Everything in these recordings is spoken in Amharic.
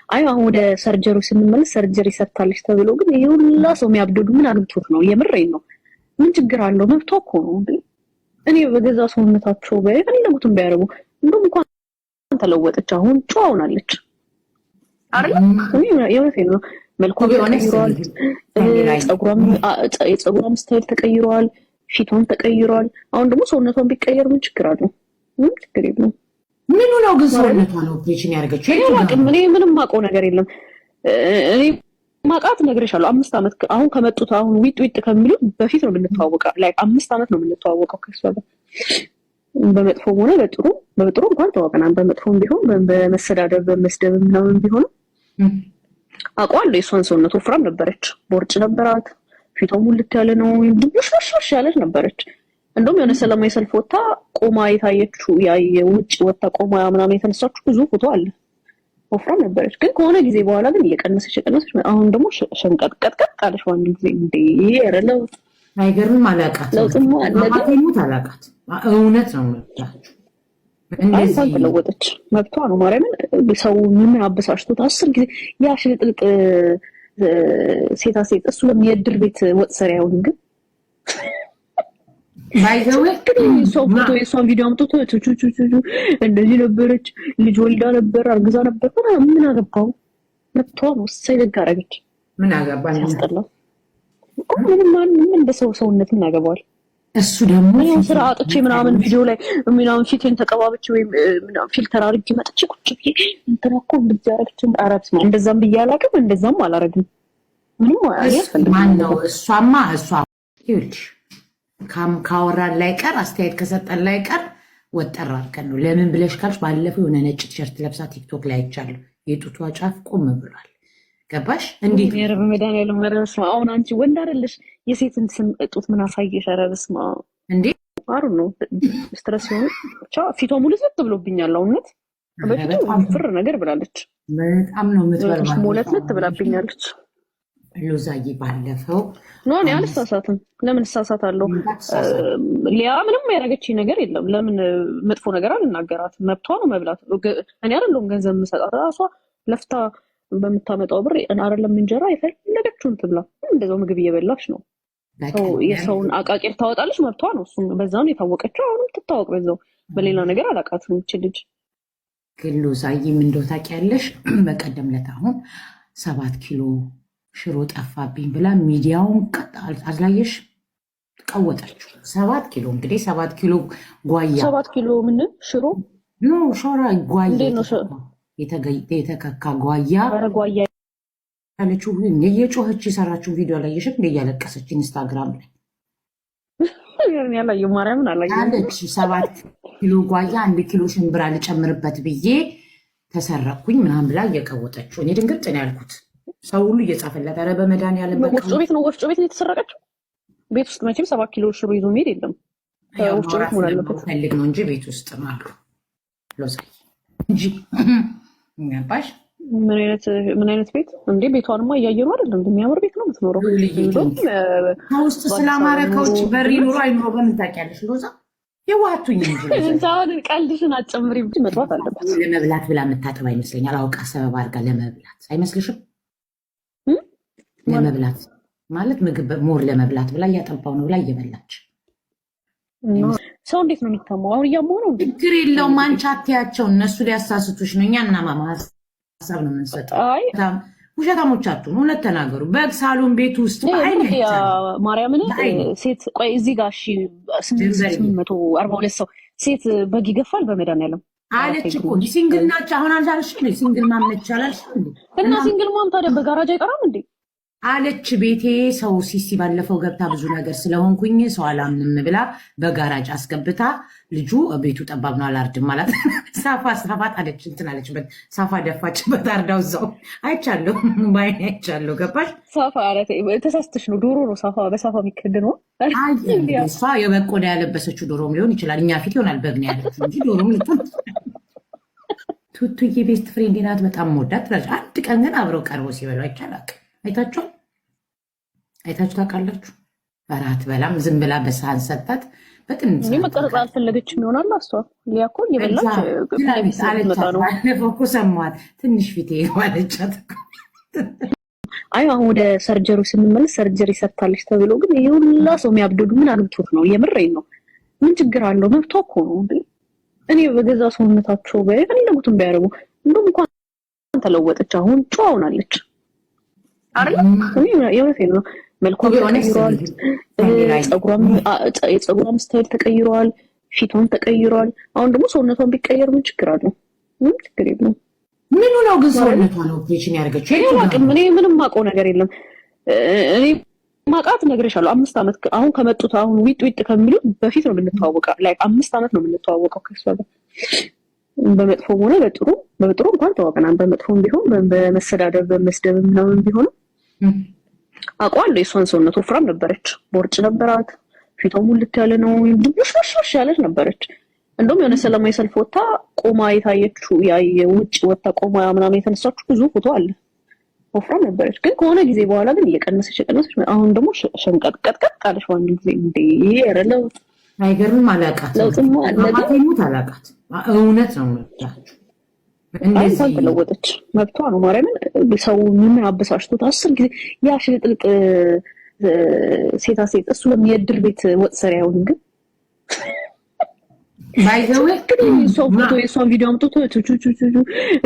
አይ አሁን ወደ ሰርጀሪ ስንመለስ ሰርጀሪ ሰርታለች ተብሎ ግን ይሄ ሁላ ሰው የሚያብደው ምን አግብቶት ነው? የምሬን ነው። ምን ችግር አለው? መብቷ እኮ ነው እንዴ። እኔ በገዛ ሰውነታቸው በየፈለጉትን ቢያደርጉ እንደውም እንኳን ተለወጠች። አሁን ጨዋ ሆናለች አይደል? የእውነቴን ነው። መልኳ ተቀይሯል፣ የፀጉሯም ስታይል ተቀይሯል፣ ፊቷን ተቀይሯል። አሁን ደግሞ ሰውነቷን ቢቀየር ምን ችግር አለው? ምን ችግር የለም። ምኑ ነው ግን ሰውነቷ ነው ኦፕሬሽን ያደረገችው? እኔ ምንም ማውቀው ነገር የለም። እኔ ማውቃት ነግሬሻለሁ። 5 ዓመት አሁን ከመጡት አሁን ዊጥ ከሚሉት በፊት ነው የምንተዋወቀው። ላይ 5 ዓመት ነው የምንተዋወቀው ከሷ ጋር በመጥፎም ሆነ በጥሩ እንኳን ተዋወቀናል። በመጥፎም ቢሆን በመሰዳደብ በመስደብ ምናምን ቢሆን አውቀዋለሁ። የሷን ሰውነት ወፍራም ነበረች፣ ቦርጭ ነበራት፣ ፊቷ ሙልት ያለ ነው፣ ድብሽሽሽ ያለች ነበረች። እንደውም የሆነ ሰላማዊ ሰልፍ ወጣ ቆማ የታየችው ውጭ ወጣ ቆማ ምናምን የተነሳችው ብዙ ፎቶ አለ። ወፍራም ነበረች፣ ግን ከሆነ ጊዜ በኋላ ግን እየቀነሰች አሁን ደግሞ ሸንቀጥቀጥቀጥ አለች። ዋን ጊዜ እንዴ ያረለው አይገርምም? አላውቃት ለውጥማ አላውቃት አላውቃት። እውነት ነው የምላችሁ። እንደዚህ ተለወጠች። መብቷ ነው። ማርያምን ሰው ምን አበሳሽቶት 10 ጊዜ ያ ሽልጥልጥ ሴታ ሴት እሱ የእድር ቤት ወጥ ሰሪያ አይሆንም ግን ባይዘው ሰው ፎቶ የሷን ቪዲዮ አምጥቶ እንደዚህ ነበረች፣ ልጅ ወልዳ ነበር፣ አርግዛ ነበር። ምን አገባው? መብቷ ነው። ሳይደግ አደረገች። ምን አገባኝ? ያስጠላል እኮ ምን በሰው ሰውነት ምን ያገባዋል? እሱ ደግሞ ስራ አጥቼ ምናምን ቪዲዮ ላይ ምናምን ፊቴን ተቀባብቼ ወይም ምናምን ፊልተር አድርጌ መጥቼ ቁጭ ብዬ እንትና እኮ እንደዚህ አደረገች አረብስ ነው። እንደዛም ብዬ አላውቅም፣ እንደዛም አላረግም። ምንም አያስፈልግም። ማን ነው እሷማ? እሷ ይኸውልሽ ካወራን ላይ ቀር አስተያየት ከሰጠን ላይ ቀር ወጠር አድርገን ነው። ለምን ብለሽ ካልሽ ባለፈው የሆነ ነጭ ቲሸርት ለብሳ ቲክቶክ ላይ አይቻለሁ። የጡቷ ጫፍ ቆም ብሏል። ገባሽ? እንዴት የረብ መድኃኒዓለም መረብስ ነው። አሁን አንቺ ወንድ አይደለሽ? የሴትን ስም ጡት ምን አሳየሽ? ረብስ ነው እንዴ? አሩ ነው ስትረስ ሆነ ብቻ ፊቷ ሙሉ ዝጥ ብሎብኛል። አውነት በፊቱ ፍር ነገር ብላለች። በጣም ነው የምትበርባው። ሞለት ብላብኛለች። ሎዛዬ ባለፈው ነው እኔ አልሳሳትም። ለምን እሳሳታለሁ? ሊያ ምንም ያደረገችኝ ነገር የለም። ለምን መጥፎ ነገር አልናገራትም? መብቷ ነው መብላት። እኔ አይደለሁም ገንዘብ የምሰጣት፣ ራሷ ለፍታ በምታመጣው ብር አይደለም እንጀራ የፈለገችውን ትብላ። እንደዛው ምግብ እየበላች ነው። የሰውን አቃቂር ታወጣለች፣ መብቷ ነው። እሱም በዛው ነው የታወቀችው። አሁንም ትታወቅ በዛው። በሌላ ነገር አላውቃትም እቺ ልጅ። ግን ሎዛዬ ምን እንደው ታውቂያለሽ? በቀደም ዕለት አሁን 7 ኪሎ ሽሮ ጠፋብኝ ብላ ሚዲያውን አላየሽ? ቀወጠችው። 7 ኪሎ እንግዲህ 7 ኪሎ ጓያ 7 ኪሎ ምን ሽሮ ኖ ሾራ ጓያ የተከካ ጓያ ጓያ ያለችው የጮኸች የሰራችው ቪዲዮ አላየሽም? እንደ እያለቀሰች ኢንስታግራም ላይ ያላየው ማርያምን አለች። 7 ኪሎ ጓያ 1 ኪሎ ሽምብራ ልጨምርበት ብዬ ተሰረኩኝ ምናምን ብላ እየቀወጠችው። እኔ ድንግጥ ነው ያልኩት። ሰው ሁሉ እየጻፈላት ኧረ በመድኃኒዓለም ወፍጮ ቤት ነው የተሰረቀችው። ቤት ውስጥ መቼም 7 ኪሎ ሽሮ ይዞ መሄድ የለም። ወፍጮ ቤት መሆን አለበት። ፈልግ ነው እንጂ ቤት ውስጥ ነው አሉ ሎዛዬ እንጂ የሚያባሽ ምን አይነት ቤት እንዴ? ቤቷንማ እያየሩ አይደለም? እንደሚያምር ቤት ነው የምትኖረው። ከውስጥ ስላማረ ከውጭ በር ይኑሮ አይኑሮ በምን ታውቂያለሽ ሎዛ? የዋቱኝ እንጂ አሁን ቀልድሽን አጨምሪ እንጂ መጥፋት አለበት። ለመብላት ብላ የምታጠባ ይመስለኛል። አውቃ ሰበብ አድርጋ ለመብላት አይመስልሽም? ለመብላት ማለት ምግብ ሞር ለመብላት ብላ እያጠባው ነው ብላ እየበላች ሰው እንዴት ነው የሚታማው? አሁን እያመው ነው። ችግር የለውም። አንቺ አትያቸው፣ እነሱ ሊያሳስቱሽ ነው። እኛ እና ማማ ሀሳብ ነው የምንሰጠው። ውሸታሞች አትሁኑ፣ እውነት ተናገሩ። በግ ሳሎን ቤት ውስጥ ማርያምን ሴት ቆይ እዚህ ጋር 842 ሰው ሴት በግ ይገፋል በመድኃኒዓለም አለች እኮ። ሲንግል ናቸው አሁን አልሽ ሲንግል ማም ነች አላልሽ እና ሲንግል ማም ታዲያ በጋራጅ አይቀራም እንዴ አለች። ቤቴ ሰው ሲሲ ባለፈው ገብታ ብዙ ነገር ስለሆንኩኝ ሰው አላምንም ብላ በጋራጅ አስገብታ ልጁ ቤቱ ጠባብ ነው አላርድም ማለት ሳፋት አለች። እንትን አለችበት፣ ሳፋ ደፋችበት። አርዳው እዛው አይቻለሁ፣ ባይኔ አይቻለሁ። ገባሽ? ሳፋ አረተ ተሳስተሽ ነው። ዶሮ ነው ሳፋ በሳፋ የሚከድ ነው። እሷ የበግ ቆዳ ያለበሰችው ዶሮም ሊሆን ይችላል። እኛ ፊት ይሆናል በግ ነው ያለችው እንጂ ዶሮም ልትሆን ቱቱዬ ቤስት ፍሬንድ ናት። በጣም መወዳት ትላለች። አንድ ቀን ግን አብረው ቀርቦ ሲበሉ አይቻላል። አይታችሁ ታውቃላችሁ? እራት በላም ዝም ብላ በሳህን ሰጣት። በጥን መቀረጽ አልፈለገችም ይሆናል። እሷ ሊያ እኮ እየበላች አለቻት። ባለፈው እኮ ሰማት ትንሽ ፊቴ አለቻት። አይ አሁን ወደ ሰርጀሪ ስንመለስ ሰርጀሪ ሰርታለች ተብሎ ግን ይሄ ሁላ ሰው የሚያብደዱ ምን አግብቶት ነው? የምሬን ነው። ምን ችግር አለው? መብቷ እኮ ነው። እኔ በገዛ ሰውነታቸው የፈለጉትን ቢያደርጉ እንደውም እንኳን ተለወጠች። አሁን ጨዋ ሆናለች አይደል? የእውነቴን ነው። መልኳ ተቀይሯል፣ የፀጉሯም ስታይል ተቀይሯል፣ ፊቷም ተቀይሯል። አሁን ደግሞ ሰውነቷን ቢቀየር ምን ችግር አለው? ምን ችግር የለም። ምኑ ነው ግን ሰውነቷን ኦፕሬሽን ያደርገችው? እኔ ምንም ማውቀው ነገር የለም። እኔ ማውቃት እነግርሻለሁ። 5 ዓመት አሁን ከመጡት አሁን ዊጥ ከሚሉት በፊት ነው የምንተዋወቀው። ላይክ 5 ዓመት ነው የምንተዋወቀው ከሷ ጋር በመጥፎም ሆነ በጥሩ እንኳን ተዋወቅናል። በመጥፎም ቢሆን በመሰዳደብ በመስደብ ምናምን ቢሆን አውቀዋለሁ። የሷን ሰውነት ወፍራም ነበረች፣ ቦርጭ ነበራት፣ ፊቷ ሙልት ያለ ነው፣ ድብሽሽሽ ያለች ነበረች። እንደውም የሆነ ሰላማዊ ሰልፍ ወጣ ቆማ የታየችው የውጭ ወጣ ቆማ ምናምን የተነሳችው ብዙ ፎቶ አለ። ወፍራም ነበረች፣ ግን ከሆነ ጊዜ በኋላ ግን እየቀነሰች አሁን ደግሞ ሸንቀጥቀጥቀጥ አለች። በአንድ ጊዜ እንዴ ያረለው አይገርምም? አላውቃት ለማታይሙት አላውቃት። እውነት ነው የምላችሁ። እንደዚህ ተለወጠች። መብቷ ነው። ማርያምን ሰው ምን አበሳሽቶት 10 ጊዜ ያ ሽልጥልጥ ሴታ ሴት እሱ የእድር ቤት ወጥ ሰሪያ አይሆንም ግን ባይዘው ሰው ፎቶ የሷን ቪዲዮ አምጥቶ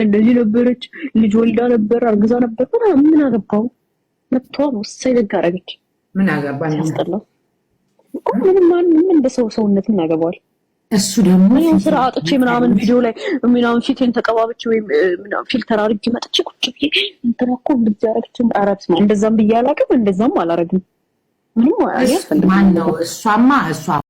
እንደዚህ ነበረች፣ ልጅ ወልዳ ነበር፣ አርግዛ ነበር። ምን አገባው? መብቷ ነው። ሳይደግ አደረገች። ምን አገባኝ? ያስጠላል እኮ ምን በሰው ሰውነት ምን አገባዋል? እሱ ደግሞ ስራ አጥቼ ምናምን ቪዲዮ ላይ ምናምን ፊቴን ተቀባብቼ ወይም ምናምን ፊልተር አድርጌ መጥቼ ቁጭ ብዬ እንትና እኮ እንደዚህ አደረገች አራት እንደዛም ብዬ አላውቅም፣ እንደዛም አላረግም። ምንም አያስፈልግም። ማን ነው እሷማ እሷ